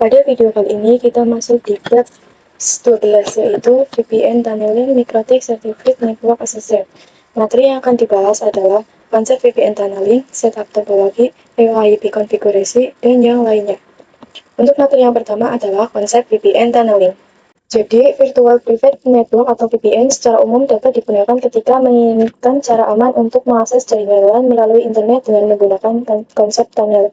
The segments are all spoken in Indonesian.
Pada video kali ini kita masuk di bab 12, yaitu VPN Tunneling Mikrotik Certificate Network Assessor. Materi yang akan dibahas adalah konsep VPN Tunneling, setup topologi, VoIP konfigurasi, dan yang lainnya. Untuk materi yang pertama adalah konsep VPN Tunneling. Jadi, Virtual Private Network atau VPN secara umum dapat digunakan ketika menginginkan cara aman untuk mengakses jaringan LAN melalui internet dengan menggunakan konsep tunnel.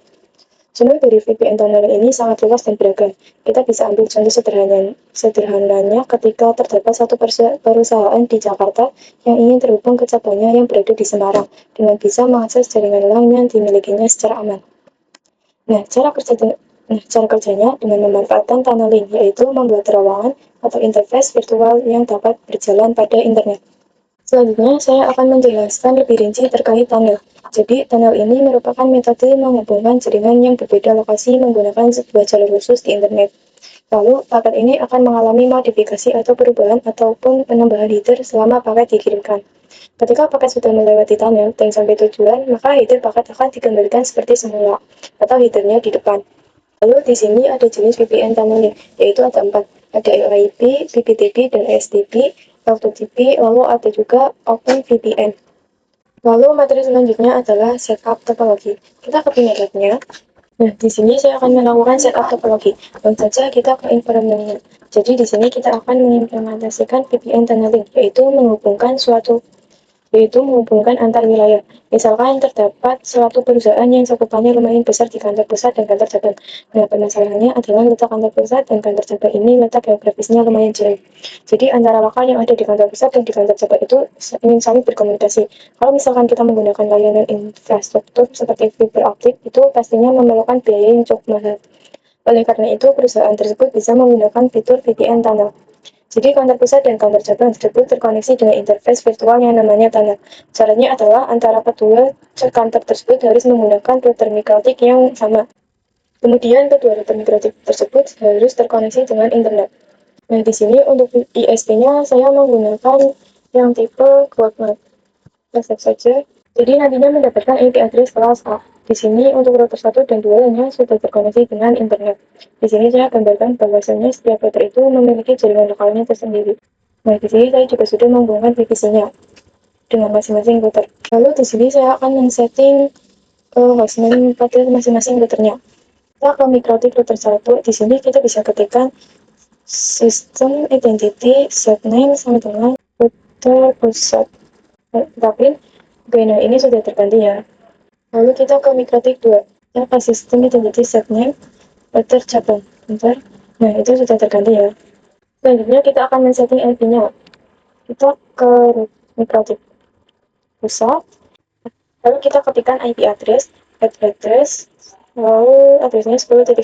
Sumber dari VPN Tunneling ini sangat luas dan beragam. Kita bisa ambil contoh sederhananya ketika terdapat satu perusahaan di Jakarta yang ingin terhubung ke cabangnya yang berada di Semarang dengan bisa mengakses jaringan LAN yang dimilikinya secara aman. Nah, cara kerjanya dengan memanfaatkan tunneling, yaitu membuat terowongan atau interface virtual yang dapat berjalan pada internet. Selanjutnya, saya akan menjelaskan lebih rinci terkait tunnel. Jadi, tunnel ini merupakan metode menghubungkan jaringan yang berbeda lokasi menggunakan sebuah jalur khusus di internet. Lalu, paket ini akan mengalami modifikasi atau perubahan ataupun penambahan header selama paket dikirimkan. Ketika paket sudah melewati tunnel dan sampai tujuan, maka header paket akan dikembalikan seperti semula, atau headernya di depan. Lalu di sini ada jenis VPN tunneling, yaitu ada 4. Ada LAIP, BBTP, dan STP, L2TP, lalu ada juga OpenVPN. Lalu materi selanjutnya adalah setup topologi. Kita ke penyebabnya. Nah, di sini saya akan melakukan setup topologi. Dan saja kita ke environment-nya. Jadi di sini kita akan mengimplementasikan VPN tunneling, yaitu menghubungkan antar wilayah. Misalkan terdapat suatu perusahaan yang cakupannya lumayan besar di kantor pusat dan kantor cabang. Nah, permasalahannya adalah letak kantor pusat dan kantor cabang ini letak geografisnya lumayan jauh. Jadi, antara lokal yang ada di kantor pusat dan di kantor cabang itu ingin saling berkomunikasi. Kalau misalkan kita menggunakan layanan infrastruktur seperti fiber optik, itu pastinya memerlukan biaya yang cukup mahal. Oleh karena itu, perusahaan tersebut bisa menggunakan fitur VPN tunnel. Jadi kantor pusat dan kantor cabang tersebut terkoneksi dengan interface virtual yang namanya tunnel. Caranya adalah antara kedua kantor tersebut harus menggunakan router mikrotik yang sama. Kemudian kedua router mikrotik tersebut harus terkoneksi dengan internet. Nah, di sini untuk ISP-nya saya menggunakan yang tipe QuadNet. Resep saja. Jadi nantinya mendapatkan IP address kelas A. Di sini untuk router 1 dan 2 nya sudah terkoneksi dengan internet. Di sini saya gambarkan bahwasanya setiap router itu memiliki jaringan lokalnya tersendiri. Nah, di sini saya juga sudah menghubungkan VPC-nya dengan masing-masing router. Lalu di sini saya akan men-setting hostname pada masing-masing routernya. Kita ke mikrotik router 1. Di sini kita bisa ketikkan sistem identity set name sama dengan router pusat. Tapi banner ini sudah terganti ya. Lalu kita ke mikrotik 2. Kita ke sistem identity set name router cabang. Bentar. Nah, itu sudah terganti ya. Selanjutnya kita akan men-setting IP-nya. Kita ke mikrotik pusat. Lalu kita ketikkan IP address, lalu adresnya 10.10.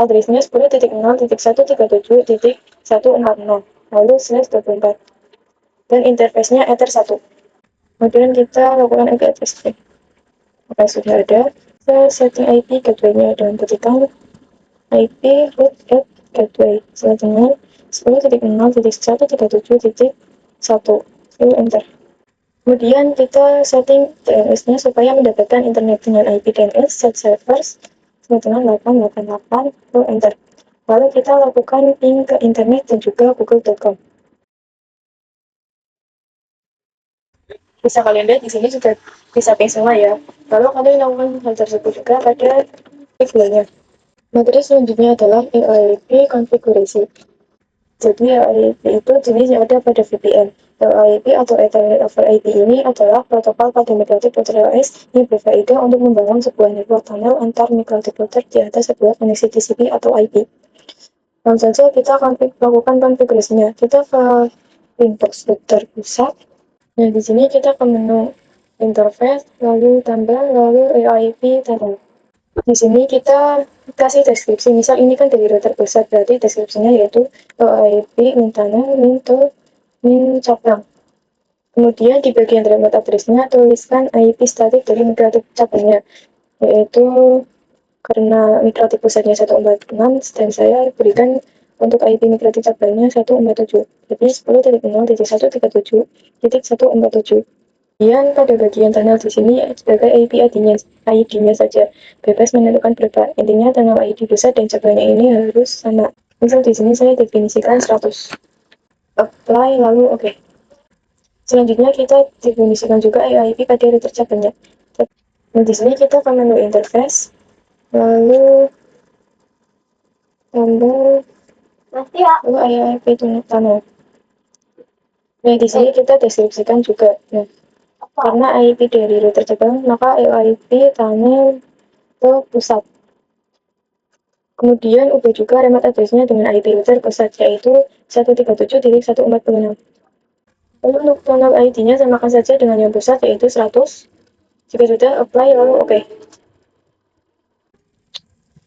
Adresnya 10.0.137.140, lalu /24. Dan interface-nya Ether 1. Kemudian kita lakukan IP address. Maka sudah ada. Saya setting IP gateway-nya dengan ketikan IP root at gateway sama dengan 10.0.137.1. Lalu enter. Kemudian kita setting DNS-nya supaya mendapatkan internet dengan IP DNS set servers sama dengan 888, lalu enter. Lalu kita lakukan ping ke internet dan juga google.com. Bisa kalian lihat di sini sudah bisa ping semua ya. Lalu kalian lakukan hal tersebut juga pada videonya. Materi selanjutnya adalah LAIP konfigurasi. Jadi LAIP itu jenis yang ada pada VPN. LAIP atau Ethernet over IP ini adalah protokol pada mikrotik router OS yang berfaedah untuk membangun sebuah network tunnel antar mikrotik router di atas sebuah koneksi TCP atau IP. Langsung saja kita akan lakukan konfigurasinya. Kita ke Windows router pusat. Nah, di sini kita ke menu interface, lalu tambah, lalu LAIP tunnel. Di sini kita kasih deskripsi. Misal ini kan dari router pusat, berarti deskripsinya yaitu LAIP min tunnel min cabang. Kemudian di bagian remote address-nya tuliskan IP statik dari mikrotik cabangnya, yaitu karena mikrotik pusatnya 146 dan saya berikan untuk IP mikrotik cabangnya 147. Jadi 10.0.137.147. Kemudian pada bagian tunnel di sini sebagai ID-nya saja bebas menentukan berapa. Intinya tunnel ID pusat dan cabangnya ini harus sama. Misal di sini saya definisikan 100. Apply lalu oke. Selanjutnya kita definisikan juga AIP pada router cabangnya. Nah, di sini kita akan menu interface lalu tambah lalu AIP tunnel. Nah, di sini kita deskripsikan juga. Nah, karena IP dari router cabang, maka IP tunnel ke pusat. Kemudian ubah juga remote address-nya dengan IP router pusat, yaitu 137.146. Lalu untuk tunnel ID-nya samakan saja dengan yang pusat, yaitu 100. Jika sudah, apply lalu oke.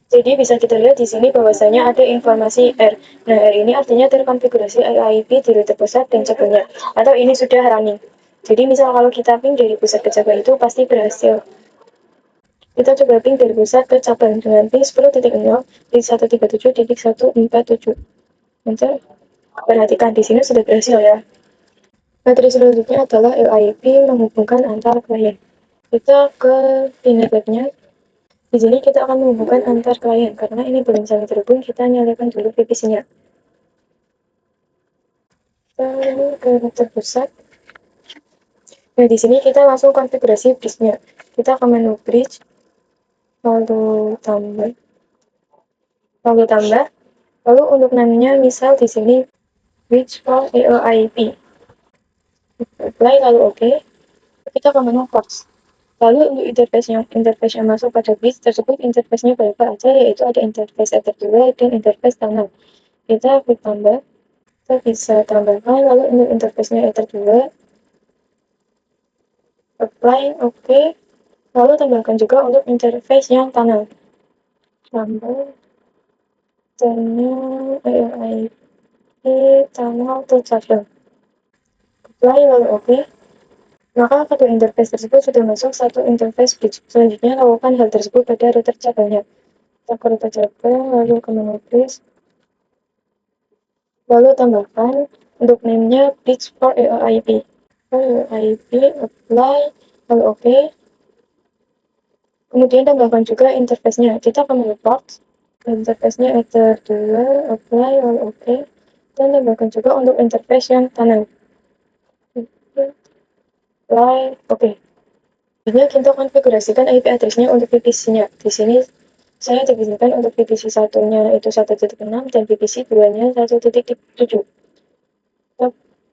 Jadi bisa kita lihat di sini bahwasanya ada informasi R. Nah, R ini artinya terkonfigurasi IP di router pusat dan cabangnya. Atau ini sudah running. Jadi misal kalau kita ping dari pusat ke cabang itu pasti berhasil. Kita coba ping dari pusat ke cabang dengan ping 10.0.137.147. Enter. Perhatikan di sini sudah berhasil ya. Materi selanjutnya adalah LIP menghubungkan antar klien. Kita ke Pinet Lab-nya. Di sini kita akan menghubungkan antar klien karena ini belum saling terhubung. Kita nyalakan dulu VPC-nya. Lalu ke router pusat. Nah, di sini kita langsung konfigurasi bridge-nya. Kita ke menu bridge, lalu tambah, lalu untuk namanya misal di sini bridge for AOIP. Apply lalu oke. Kita ke menu ports. Lalu untuk interface yang masuk pada bridge tersebut interface-nya berapa aja, yaitu ada interface Ether 2 dan interface tunnel. Kita klik tambah, kita bisa tambahkan. Lalu untuk interface-nya Ether 2, apply oke. Lalu tambahkan juga untuk interface yang tunnel. Tambah tunnel AIP tunnel to charger. Apply lalu oke. Maka kedua interface tersebut sudah masuk satu interface bridge. Selanjutnya lakukan hal tersebut pada router cabangnya. Kita ke router cabang, lalu ke menu bridge, lalu tambahkan untuk name-nya bridge for AIP. AIP, apply, lalu oke. Kemudian tambahkan juga interface-nya. Kita ke menu ports, interface-nya Ether 2, apply, lalu oke. Dan tambahkan juga untuk interface yang tunnel. Apply, oke. Selanjutnya kita konfigurasikan IP address-nya untuk VPC-nya. Di sini saya definisikan untuk VPC 1-nya itu 1.6 dan VPC 2-nya 1.7.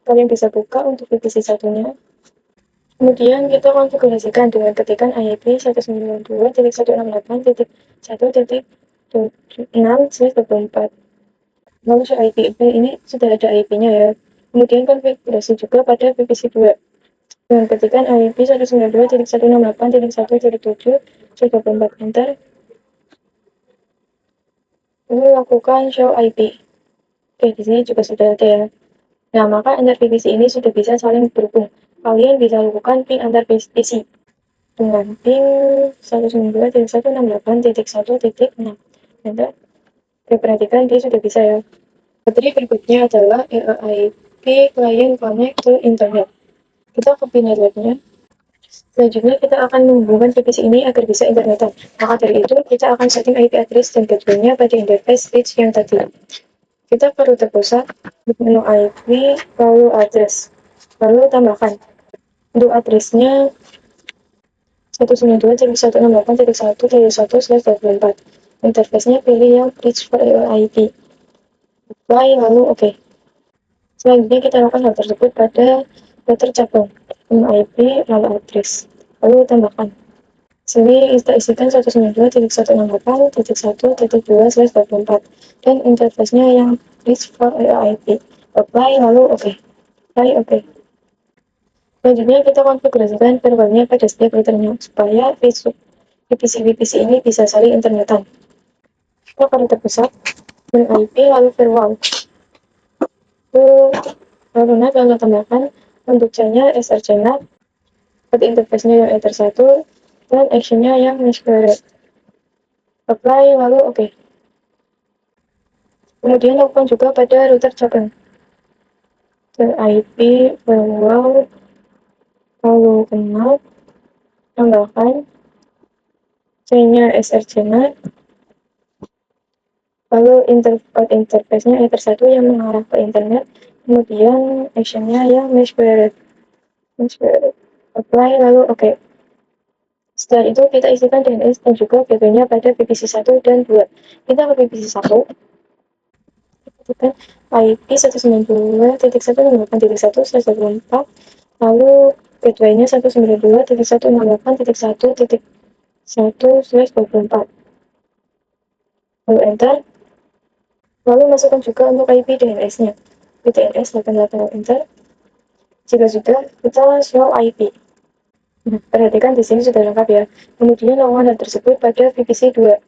Kalian bisa buka untuk VPC 1-nya. Kemudian kita konfigurasikan dengan ketikan IP 192.168.1.6/24. Lalu IP ini sudah ada IP-nya ya. Kemudian konfigurasi juga pada VPC 2. Dengan ketikan IP 192.168.1.7/24. Enter. Lalu lakukan show IP. Oke, di sini juga sudah ada ya. Nah, maka antar VPC ini sudah bisa saling berhubung. Kalian bisa lakukan ping antar PC dengan ping 192.168.1.6. Enter. Oke, perhatikan dia sudah bisa ya. Materi berikutnya adalah IP client connect to internet. Kita ke pinet webnya. Selanjutnya kita akan menghubungkan VPC ini agar bisa internetan. Maka dari itu kita akan setting IP address dan gateway-nya pada interface bridge yang tadi. Kita ke router pusat, menu IP, lalu address. Lalu tambahkan. Untuk address-nya 192.168.1.1/24. Interface-nya pilih yang bridge for IP. Apply lalu oke. Selanjutnya kita lakukan hal tersebut pada router cabang. Menu IP lalu address. Lalu tambahkan. Sini kita isikan 192.168.1.2/24 dan interface-nya yang bridge for IP. Apply lalu oke. Apply oke. Selanjutnya kita konfigurasikan firewall-nya pada setiap routernya supaya VPC ini bisa saling internetan. Kita akan terpusat dengan IP lalu firewall. Lalu NAT lalu tambahkan untuk channel SR channel, pada interface-nya yang Ether 1 dan action-nya yang Mesquite. Apply lalu oke. Kemudian lakukan juga pada router cabang. IP firewall lalu kenal, tambahkan C-nya src-nya, lalu interface-nya Ether1 yang mengarah ke internet, kemudian action-nya yang mesh query, apply, lalu oke. Setelah itu kita isikan DNS dan juga gateway-nya pada VPC 1 dan 2. Kita ke VPC 1, ketikkan IP 192.168.1/24, lalu gateway-nya 192.168.1.1/24. Lalu enter. Lalu masukkan juga untuk IP DNS-nya. DNS 88 enter. Jika sudah, kita show IP. Perhatikan di sini sudah lengkap ya. Kemudian lowongan tersebut pada VPC 2.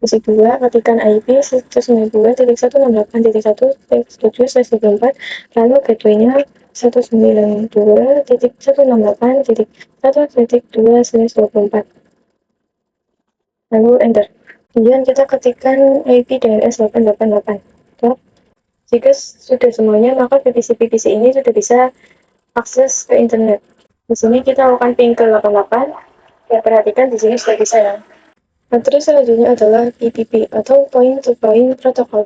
VPC 2, ketikkan IP 192.168.1.7/24, lalu gateway-nya 192.168.1.2/24. Lalu enter. Kemudian kita ketikkan IP DNS 888. Jika sudah semuanya, maka VPC ini sudah bisa akses ke internet. Di sini kita akan ping ke 88. Ya, perhatikan di sini sudah bisa ya. Nah, terus selanjutnya adalah PPP atau Point to Point Protocol.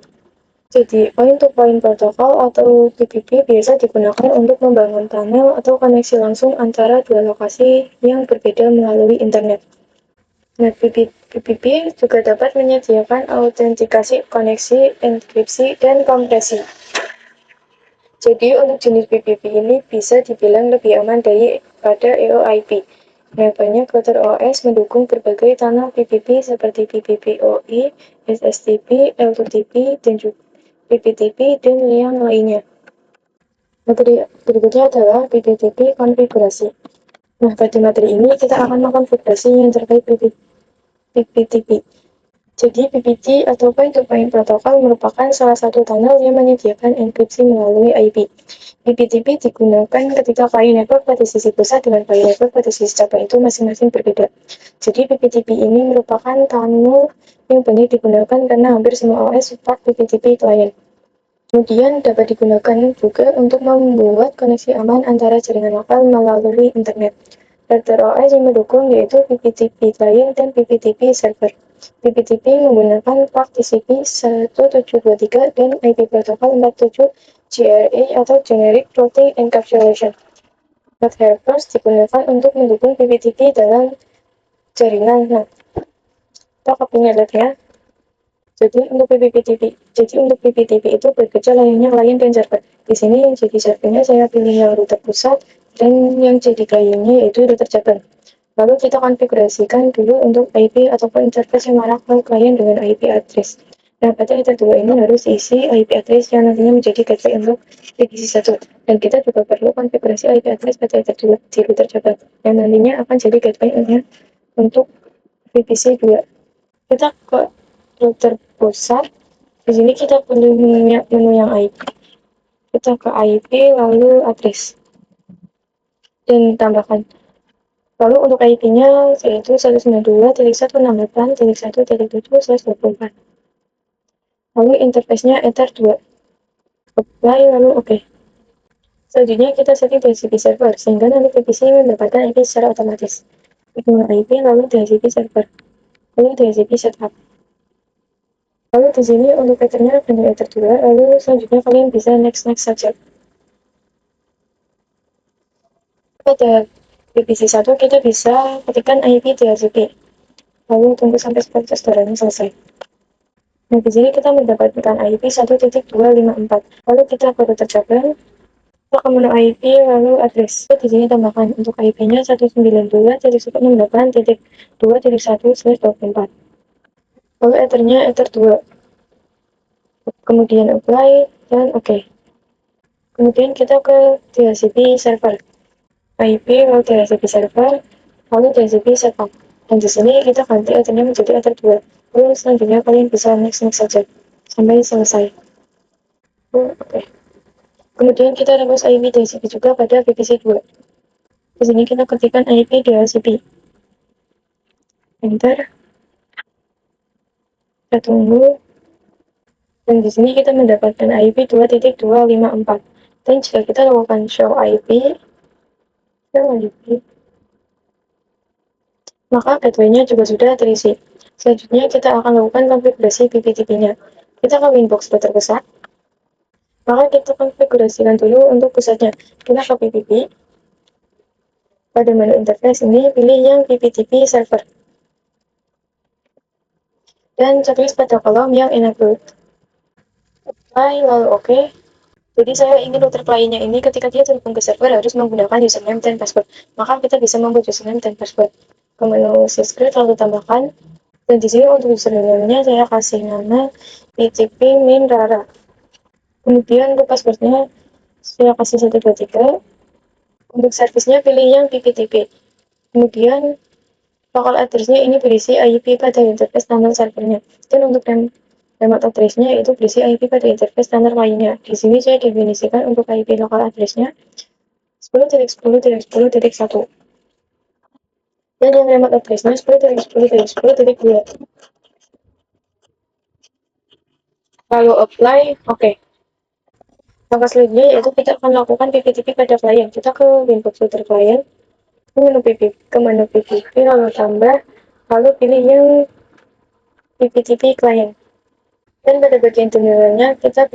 Jadi, Point to Point Protocol atau PPP biasa digunakan untuk membangun tunnel atau koneksi langsung antara dua lokasi yang berbeda melalui internet. Nah, PPP juga dapat menyediakan autentikasi, koneksi, enkripsi, dan kompresi. Jadi, untuk jenis PPP ini bisa dibilang lebih aman daripada EOIP. Nah, banyak router OS mendukung berbagai tunnel PPP seperti PPPoE, SSTP, L2TP, dan juga PPTP, dan yang lainnya. Materi berikutnya adalah PPTP konfigurasi. Nah, pada materi ini kita akan mengkonfigurasi yang terkait PPTP. Jadi, PPT atau Point-to-Point Protocol merupakan salah satu tunnel yang menyediakan enkripsi melalui IP. PPTP digunakan ketika file network pada sisi pusat dengan file network pada sisi cabang itu masing-masing berbeda. Jadi, PPTP ini merupakan tunnel yang banyak digunakan karena hampir semua OS support PPTP client. Kemudian dapat digunakan juga untuk membuat koneksi aman antara jaringan lokal melalui internet. Router OS yang mendukung yaitu PPTP client dan PPTP server. PPTP menggunakan port TCP 1723 dan IP protokol 47 GRE atau Generic Routing Encapsulation. Port helpers digunakan untuk mendukung PPTP dalam jaringan. Nah, kita copy networknya. Jadi untuk PPTP itu bekerja layaknya klien dan server. Di sini yang jadi servernya saya pilih yang router pusat dan yang jadi kliennya yaitu router cabang. Lalu kita konfigurasikan dulu untuk IP ataupun interface yang mengarah ke klien dengan IP address. Nah, pada Ether 2 ini harus isi IP address yang nantinya menjadi gateway untuk VPC 1. Dan kita juga perlu konfigurasi IP address pada Ether 2 di router cabang yang nantinya akan jadi gateway-nya untuk VPC 2. Kita ke router pusat. Di sini kita pilih menu yang IP. Kita ke IP lalu address dan tambahkan. Lalu untuk IP-nya yaitu 192.168.1.7/24. Lalu interface-nya Ether 2. Apply lalu oke. Selanjutnya kita setting DHCP server sehingga nanti VPC mendapatkan IP secara otomatis. Ignore IP lalu DHCP server. Lalu DHCP setup. Lalu di sini untuk pattern-nya dengan Ether 2, lalu selanjutnya kalian bisa next saja. Pada VPC 1 kita bisa ketikkan IP DHCP. Lalu tunggu sampai proses storage selesai. Nah, di sini kita mendapatkan IP 1.254. Lalu kita ke router cabang, kita ke menu IP lalu address. Di sini tambahkan untuk IP-nya 192.168.2.1/24. Lalu Ether-nya Ether 2. Kemudian apply dan oke. Kemudian kita ke DHCP server. IP lalu DHCP server, lalu DHCP setup. Dan di sini kita ganti Ether-nya menjadi Ether 2. Lalu selanjutnya kalian bisa next saja sampai selesai. Oke. Kemudian kita tembus IP DHCP juga pada VPC 2. Di sini kita ketikkan IP DHCP. Enter. Kita tunggu. Dan di sini kita mendapatkan IP 2.254. Dan jika kita lakukan show IP, Dan lanjut. Maka gateway-nya juga sudah terisi. Selanjutnya kita akan lakukan konfigurasi PPTP-nya. Kita ke Winbox terpusat. Maka kita konfigurasikan dulu untuk pusatnya. Kita ke PPT. Pada menu interface ini, pilih yang PPTP server. Dan checklist pada kolom yang enabled. Apply, lalu OK. Jadi saya ingin router kliennya ini ketika dia terhubung ke server harus menggunakan username dan password. Maka kita bisa membuat username dan password. Ke menu subscribe lalu tambahkan. Dan di sini untuk username-nya saya kasih nama PTP min rara. Kemudian untuk passwordnya saya kasih 123. Untuk servisnya pilih yang PPTP. Kemudian local address-nya ini berisi IP pada interface standar servernya. Dan untuk remote address-nya itu berisi IP pada interface standar lainnya. Di sini saya definisikan untuk IP local address-nya 10.10.10.1. Dan yang remote address-nya 10.10.10.2. Lalu apply, oke. Langkah selanjutnya yaitu kita akan lakukan PPTP pada klien. Kita ke Winbox Router Client, ke menu PPTP, lalu tambah, lalu pilih yang PPTP Client. Dan pada bagian terminalnya kita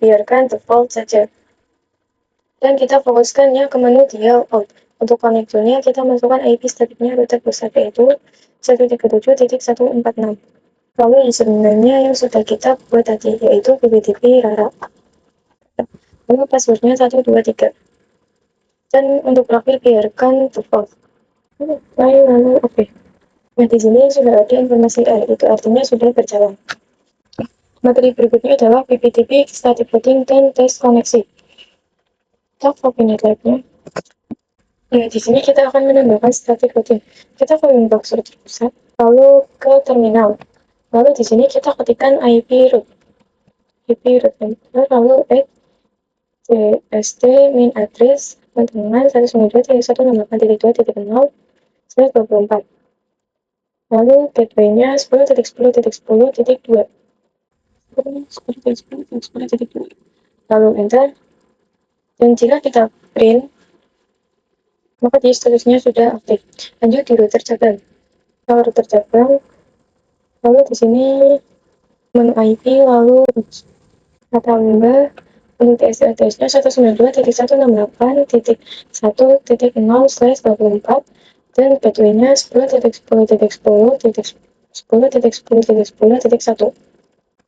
biarkan default saja. Dan kita fokuskannya ke menu dial out. Untuk konektornya kita masukkan IP statiknya router pusat yaitu 137.146. Lalu username-nya yang sudah kita buat tadi yaitu PPTP rara. Lalu passwordnya 123. Dan untuk profil biarkan default. Lalu oke. Nah di sini sudah ada informasi itu artinya sudah berjalan. Materi berikutnya adalah PPTP, static routing, dan tes koneksi. Kita copy network-nya. Nah, di sini kita akan menambahkan static routing. Kita ke Winbox router pusat, lalu ke terminal. Lalu di sini kita ketikkan IP root, lalu add st min address teman-teman 192.168.2.0/24. Lalu gateway-nya 10.10.10.2. 10.10.10.2. Lalu enter. Dan jika kita print, maka di statusnya sudah aktif. Lanjut di router cabang. Kalau router cabang, lalu di sini menu IP, lalu tambah untuk TCP address-nya 192.168.1.0/24 dan gateway-nya 10.10.10.10.10.10.1.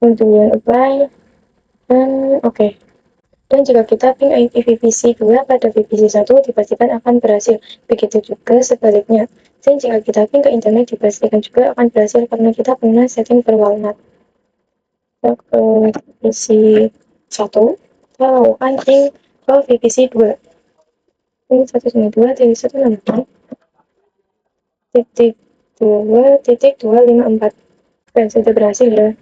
Kemudian apply dan oke. Dan jika kita ping IP VPC 2 pada VPC 1 dipastikan akan berhasil. Begitu juga sebaliknya. Dan jika kita ping ke internet dipastikan juga akan berhasil karena kita pernah setting berwalnut. Kita ke VPC 1, kita lakukan ping ke VPC 2. Ping 192.168.2.254. Dan sudah berhasil ya.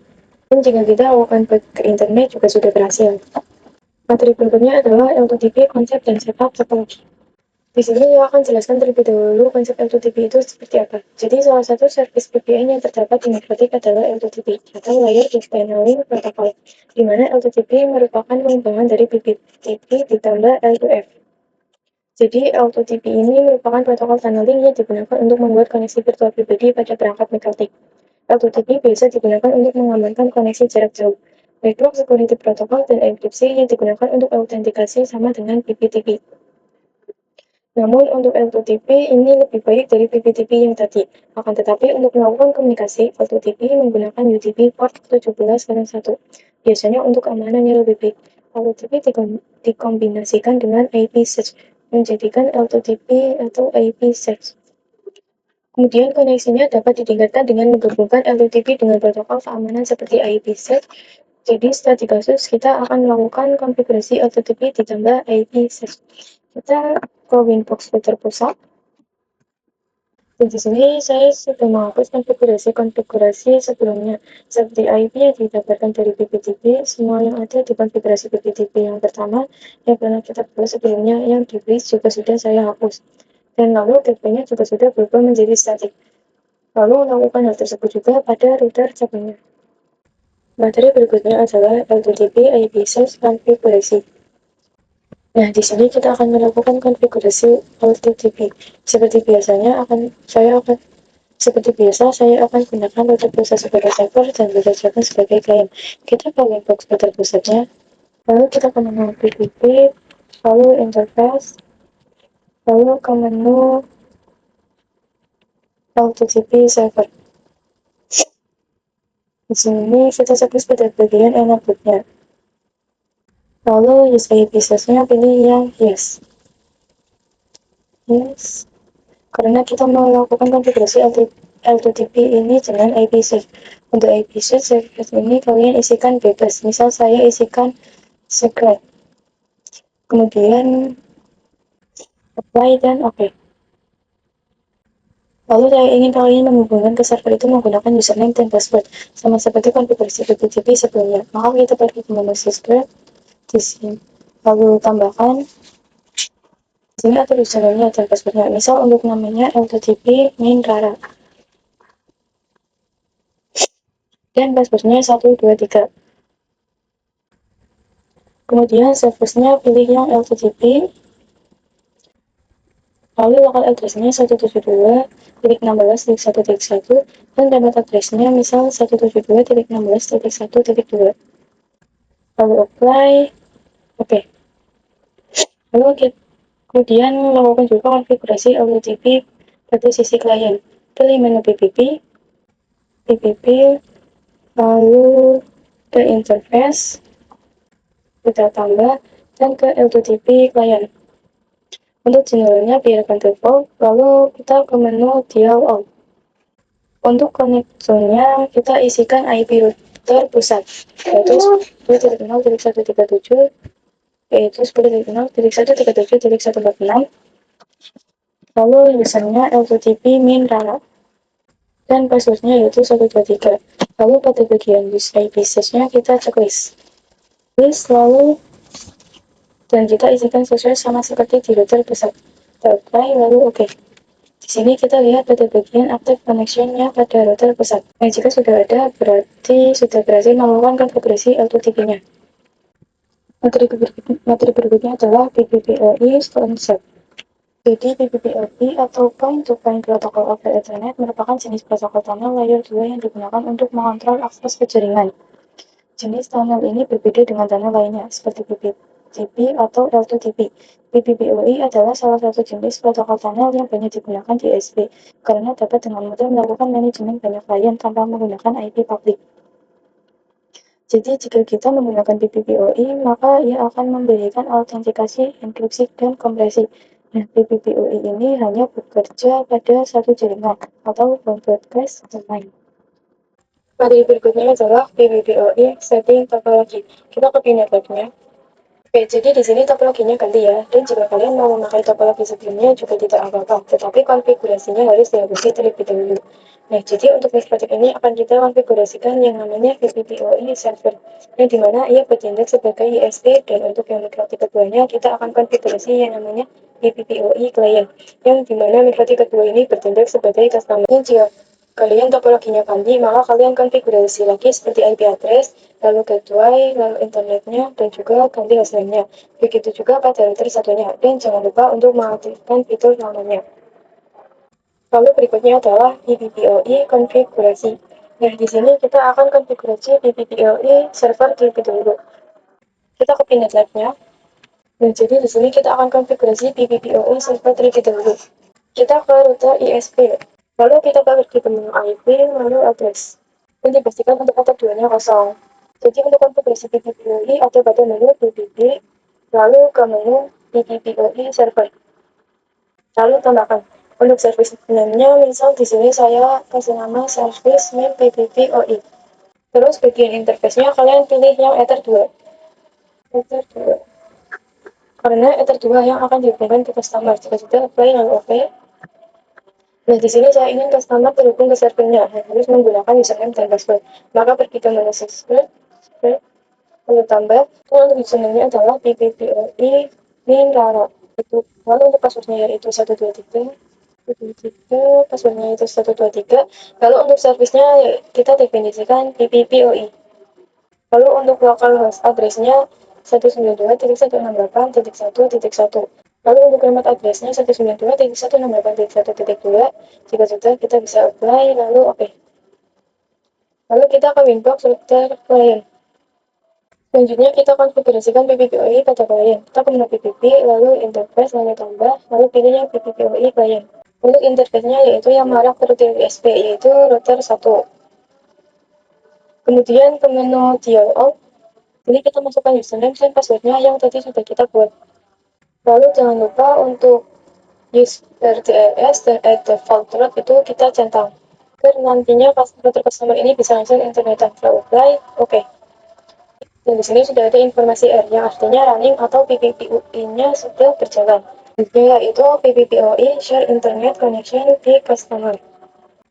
Dan jika kita lakukan ke internet juga sudah berhasil. Materi berikutnya adalah L2TP, konsep dan setup topologi. Di sini saya akan jelaskan terlebih dahulu konsep L2TP itu seperti apa. Jadi salah satu service VPN yang terdapat di Mikrotik adalah L2TP atau Layer Tunneling Protocol, di mana L2TP merupakan pengembangan dari PPTP ditambah L2F. Jadi L2TP ini merupakan protokol tunneling yang digunakan untuk membuat koneksi virtual pribadi pada perangkat Mikrotik. L2TP biasa digunakan untuk mengamankan koneksi jarak jauh. Network Security Protocol dan enkripsi yang digunakan untuk autentikasi sama dengan PPTP. Namun untuk L2TP ini lebih baik dari PPTP yang tadi. Akan tetapi untuk melakukan komunikasi, L2TP menggunakan UDP port 17/1. Biasanya untuk keamanan yang lebih baik. L2TP dikombinasikan dengan IP search, menjadikan L2TP atau IP search. Kemudian koneksinya dapat ditingkatkan dengan menggabungkan L2TP dengan protokol keamanan seperti IPsec. Jadi setelah di kasus kita akan melakukan konfigurasi L2TP ditambah IPsec. Kita ke Winbox terpusat. Dan di sini saya sudah menghapus konfigurasi sebelumnya seperti IP yang didapatkan dari PPTP. Semua yang ada di konfigurasi PPTP yang pertama yang pernah kita buat sebelumnya yang di list juga sudah saya hapus. Dan lalu gateway-nya juga sudah berubah menjadi static. Lalu lakukan hal tersebut juga pada router cabangnya. Materi berikutnya adalah L2TP IPsec konfigurasi. Nah, di sini kita akan melakukan konfigurasi LTTP. Seperti biasa, saya akan gunakan router pusat sebagai server dan router Java sebagai klien. Kita ke inbox router pusatnya, lalu kita ke menu PPP, lalu interface, lalu ke menu LTTP server. Di sini kita ceklis pada bagian enablednya. Lalu use IP nya pilih yang yes. Yes. Karena kita melakukan konfigurasi LTTP ini dengan IP set. Untuk IP set service ini kalian isikan bebas. Misal saya isikan secret. Kemudian apply dan oke. Lalu saya ingin kalian menghubungkan ke server itu menggunakan username dan password, sama seperti konfigurasi HTTP sebelumnya. Maka kita pergi ke menu subscribe di sini. Lalu tambahkan di sini atur username dan passwordnya. Misal untuk namanya LTTP main Rara. Dan passwordnya 123. Kemudian service-nya pilih yang LTTP. Lalu local address-nya 172.16.1.1 dan remote address-nya misal 172.16.1.2. Lalu apply. Oke. Lalu kemudian melakukan juga konfigurasi LTTP pada sisi klien. Pilih menu PPP, lalu ke interface, kita tambah, dan ke LTTP klien. Untuk channelnya biarkan default, lalu kita ke menu dial all. Untuk konektornya kita isikan IP router pusat, yaitu 10.0.137, yaitu 10.0.137.146. Lalu usernya LTTP min Rara dan passwordnya yaitu 123. Lalu pada bagian use IP nya kita checklist lalu dan kita isikan sesuai sama seperti di router pusat. Apply lalu oke. Di sini kita lihat pada bagian active connection-nya pada router pusat. Nah, jika sudah ada, berarti sudah berhasil melakukan konfigurasi LTTP-nya. Materi berikutnya adalah PPPoE concept. Jadi PPPoE atau Point-to-Point Protocol over Ethernet merupakan jenis protokol tunnel layer 2 yang digunakan untuk mengontrol akses ke jaringan. Jenis tunnel ini berbeda dengan tunnel lainnya, seperti PPTP atau L2TP. PPPoE adalah salah satu jenis protokol tunnel yang banyak digunakan di ISP, karena dapat dengan mudah melakukan manajemen banyak klien tanpa menggunakan IP publik. Jadi, jika kita menggunakan PPPoE, maka ia akan memberikan autentikasi, enkripsi, dan kompresi. Nah, PPPoE ini hanya bekerja pada satu jaringan atau broadcast domain. Materi berikutnya adalah PPPoE setting topology. Kita ke network-nya. Oke, jadi di sini topologinya ganti ya. Dan jika kalian mau memakai topologi sebelumnya juga tidak apa-apa, tetapi konfigurasinya harus dihapusi terlebih dahulu. Nah, jadi untuk next project ini akan kita konfigurasikan yang namanya PPPoE server, yang dimana ia bertindak sebagai ISP, dan untuk yang migrasi keduanya kita akan konfigurasi yang namanya PPPoE client, yang dimana migrasi kedua ini bertindak sebagai customer. Jika kalian topologinya ganti, maka kalian konfigurasi lagi seperti IP address, lalu gateway, lalu internetnya, dan juga ganti hostname-nya. Begitu juga pada router satunya, dan jangan lupa untuk mengaktifkan fitur namanya. Lalu berikutnya adalah PPPoE konfigurasi. Nah, di sini kita akan konfigurasi PPPoE server terlebih dahulu. Kita ke Pinet Lab-nya. Nah, jadi di sini kita akan konfigurasi PPPoE server terlebih dahulu. Kita ke router ISP. Lalu kita balik ke menu IP, lalu address. Dan dipastikan untuk port 2-nya kosong. Jadi untuk konfigurasi PPPoE ada pada menu PPP, lalu ke menu PPPoE server. Lalu tambahkan untuk service name-nya, misal di sini saya kasih nama service name PPPoE. Terus bagian interface-nya kalian pilih yang Ether 2. Ether 2. Karena Ether 2 yang akan dihubungkan ke customer. Jika sudah apply lalu OK. Nah, di sini saya ingin customer terhubung ke servernya, harus menggunakan username dan password. Maka pergi ke menu subscribe, lalu tambah. Untuk username-nya adalah PPPoE min Rara. Lalu untuk passwordnya yaitu 123. Passwordnya itu 123. Lalu untuk servisnya kita definisikan PPPoE. Lalu untuk local host address-nya 192.168.1.1. Lalu untuk remote address-nya 192.168.1.2. Jika sudah, kita bisa apply, lalu oke. Lalu kita ke Winbox router klien. Selanjutnya kita konfigurasikan PPPoE pada klien. Kita ke menu PPP, lalu interface, lalu tambah, lalu pilih yang PPPoE klien. Untuk interface-nya yaitu yang mengarah ke router USB, yaitu router 1. Kemudian ke menu dialog, jadi kita masukkan username dan passwordnya yang tadi sudah kita buat. Lalu jangan lupa untuk use RTLS dan add default route itu kita centang. Agar nantinya router customer ini bisa langsung internet dan apply, oke. Dan di sini sudah ada informasi R yang artinya running atau PPPoE-nya sudah berjalan. Yaitu PPPoE share internet connection di customer.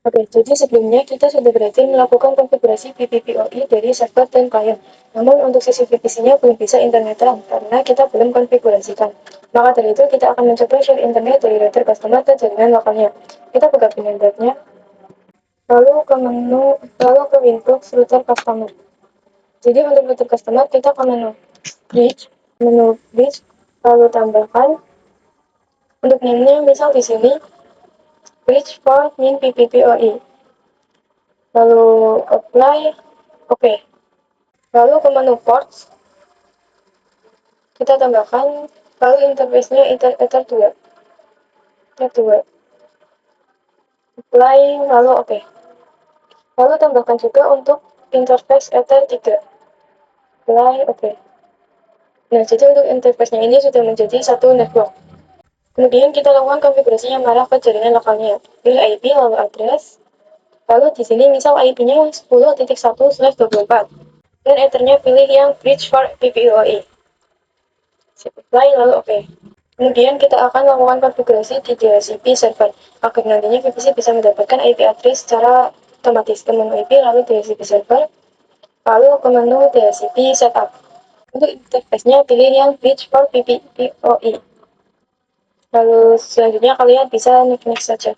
Oke, jadi sebelumnya kita sudah berhasil melakukan konfigurasi PPPoE dari server dan klien. Namun untuk sisi VPC-nya belum bisa internetan karena kita belum konfigurasikan. Maka dari itu kita akan mencoba share internet dari router customer ke jaringan lokalnya. Kita buka pengembangnya, lalu ke Windows router customer. Jadi untuk router customer kita ke menu bridge, lalu tambahkan untuk name-nya misal di sini bridge for min PPPoE. Lalu apply, oke. Lalu ke menu ports, kita tambahkan, lalu interface-nya Ether 2. Apply, lalu oke. Lalu tambahkan juga untuk interface Ether 3. Apply, oke. Nah, jadi untuk interface-nya ini sudah menjadi satu network. Kemudian kita lakukan konfigurasi yang mengarah ke jaringan lokalnya. Pilih IP lalu address. Lalu di sini misal IP-nya 10.1/24. Dan Ethernya pilih yang bridge for PPOE. Apply lalu oke. Kemudian kita akan melakukan konfigurasi di DHCP server agar nantinya VPC bisa mendapatkan IP address secara otomatis. Ke menu IP lalu DHCP server, lalu ke menu DHCP setup. Untuk interface-nya pilih yang bridge for PPPoE. Lalu selanjutnya kalian bisa next saja.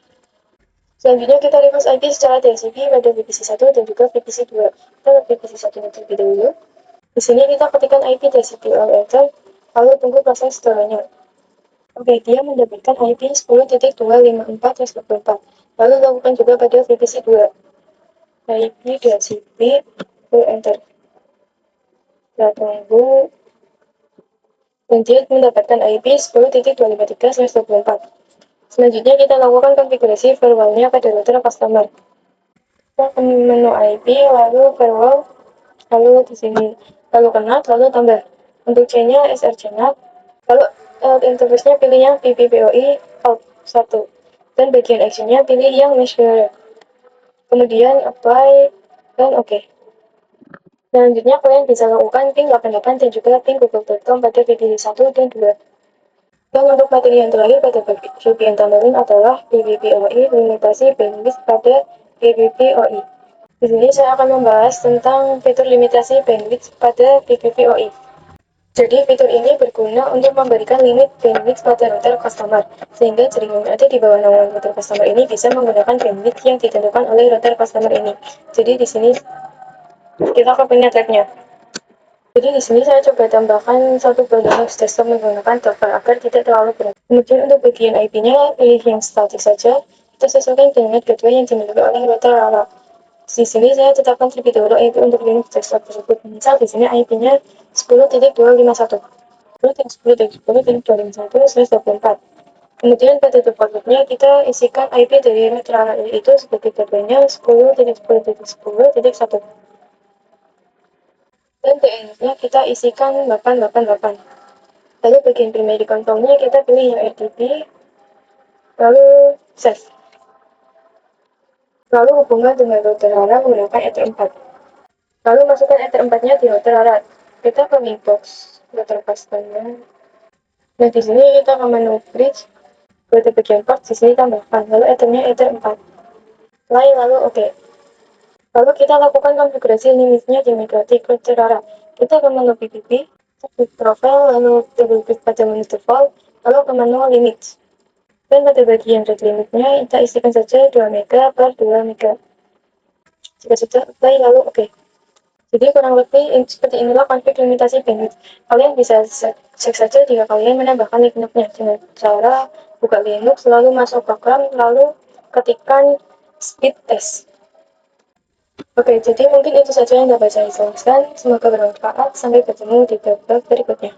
Selanjutnya kita request IP secara DHCP pada VPC 1 dan juga VPC 2. Kita ke VPC 1 terlebih dahulu. Di sini kita ketikkan IP DHCP lalu enter, lalu tunggu proses setelahnya. Oke, dia mendapatkan IP 10.254/24. Lalu lakukan juga pada VPC 2. IP DHCP, lalu enter. Kita tunggu. Dan dia mendapatkan IP 10.253/24. Selanjutnya kita lakukan konfigurasi firewall-nya pada router customer. Kita ke menu IP, lalu firewall, lalu di sini, lalu connect, lalu tambah. Untuk C-nya SRC NAT, lalu interface-nya pilih yang PPPoE out 1. Dan bagian action-nya pilih yang mesh layer. Kemudian apply, dan oke. Selanjutnya kalian bisa lakukan ping 88 dan juga ping google.com pada VPC 1 dan 2. Dan untuk materi yang terakhir pada VPN tunneling adalah PPPoE limitasi bandwidth pada PPPoE. Di sini saya akan membahas tentang fitur limitasi bandwidth pada PPPoE. Jadi fitur ini berguna untuk memberikan limit bandwidth pada router customer, sehingga jaringan yang ada di bawah naungan router customer ini bisa menggunakan bandwidth yang ditentukan oleh router customer ini. Jadi di sini kita ke network-nya. Jadi di sini saya coba tambahkan satu bagian host desktop menggunakan Docker agar tidak terlalu berat. Kemudian untuk bagian IP-nya pilih yang static saja. Kita sesuaikan dengan gateway yang dimiliki oleh router Lala. Di sini saya tetapkan terlebih dahulu IP untuk Linux desktop tersebut. Misal di sini IP-nya 10.251. 10.251/24. Kemudian pada default-nya kita isikan IP dari router Lala itu sebagai gateway-nya 10.10.10.1. Dan DNS-nya kita isikan 888. Lalu bagian primary control-nya kita pilih yang RDP, lalu save. Lalu hubungan dengan router LAN menggunakan Ether 4. Lalu masukkan Ether 4-nya di router LAN. Kita ke Winbox router customer. Nah di sini kita ke menu bridge, pada bagian port di sini tambahkan, lalu Ether-nya Ether 4. Lalu oke. Lalu kita lakukan konfigurasi limitnya di MediaTek router LAN. Kita ke menu PPP, klik profile, lalu double klik pada menu default, lalu ke menu limit. Dan pada bagian rate limitnya kita isikan saja 2 mega per 2 mega. Jika sudah apply lalu oke. Jadi kurang lebih seperti inilah konflik limitasi bandwidth. Kalian bisa cek saja jika kalian menambahkan Linux-nya dengan cara buka Linux, lalu masuk program, lalu ketikkan speed test. Oke, jadi mungkin itu saja yang dapat saya jelaskan. Semoga bermanfaat. Sampai bertemu di bab berikutnya.